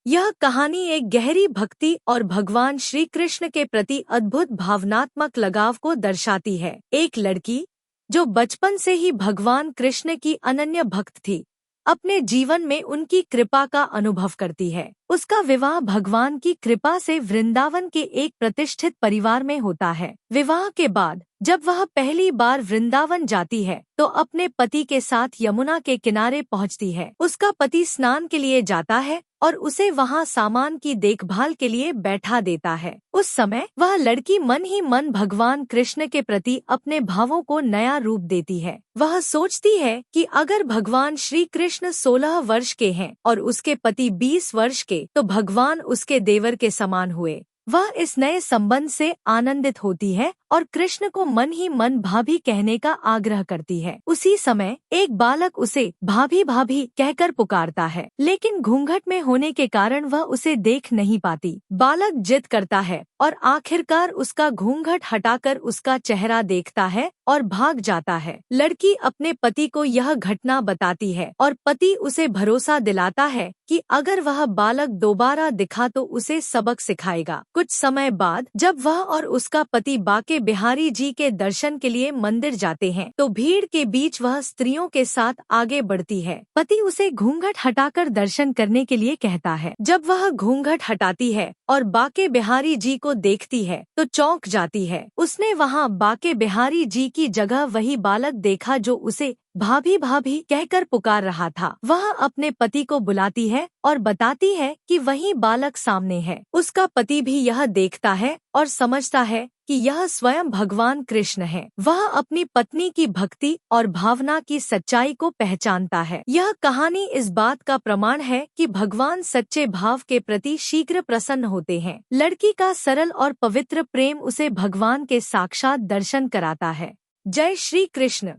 यह कहानी एक गहरी भक्ति और भगवान श्री कृष्ण के प्रति अद्भुत भावनात्मक लगाव को दर्शाती है। एक लड़की जो बचपन से ही भगवान कृष्ण की अनन्य भक्त थी, अपने जीवन में उनकी कृपा का अनुभव करती है। उसका विवाह भगवान की कृपा से वृंदावन के एक प्रतिष्ठित परिवार में होता है। विवाह के बाद जब वह पहली बार वृंदावन जाती है तो अपने पति के साथ यमुना के किनारे पहुंचती है। उसका पति स्नान के लिए जाता है और उसे वहां सामान की देखभाल के लिए बैठा देता है। उस समय वह लड़की मन ही मन भगवान कृष्ण के प्रति अपने भावों को नया रूप देती है। वह सोचती है कि अगर भगवान श्री कृष्ण 16 वर्ष के हैं और उसके पति 20 वर्ष के, तो भगवान उसके देवर के समान हुए। वह इस नए संबंध से आनंदित होती है और कृष्ण को मन ही मन भाभी कहने का आग्रह करती है। उसी समय एक बालक उसे भाभी भाभी कहकर पुकारता है, लेकिन घूंघट में होने के कारण वह उसे देख नहीं पाती। बालक जिद करता है और आखिरकार उसका घूंघट हटाकर उसका चेहरा देखता है और भाग जाता है। लड़की अपने पति को यह घटना बताती है और पति उसे भरोसा दिलाता है कि अगर वह बालक दोबारा दिखा तो उसे सबक सिखाएगा। कुछ समय बाद जब वह और उसका पति बाके बिहारी जी के दर्शन के लिए मंदिर जाते हैं तो भीड़ के बीच वह स्त्रियों के साथ आगे बढ़ती है। पति उसे घूंघट हटाकर दर्शन करने के लिए कहता है। जब वह घूंघट हटाती है और बाके बिहारी जी को देखती है तो चौंक जाती है। उसने वहाँ बाके बिहारी जी की जगह वही बालक देखा जो उसे भाभी भाभी कहकर पुकार रहा था। वह अपने पति को बुलाती है और बताती है कि वही बालक सामने है। उसका पति भी यह देखता है और समझता है कि यह स्वयं भगवान कृष्ण है। वह अपनी पत्नी की भक्ति और भावना की सच्चाई को पहचानता है। यह कहानी इस बात का प्रमाण है कि भगवान सच्चे भाव के प्रति शीघ्र प्रसन्न होते हैं। लड़की का सरल और पवित्र प्रेम उसे भगवान के साक्षात दर्शन कराता है। जय श्री कृष्ण।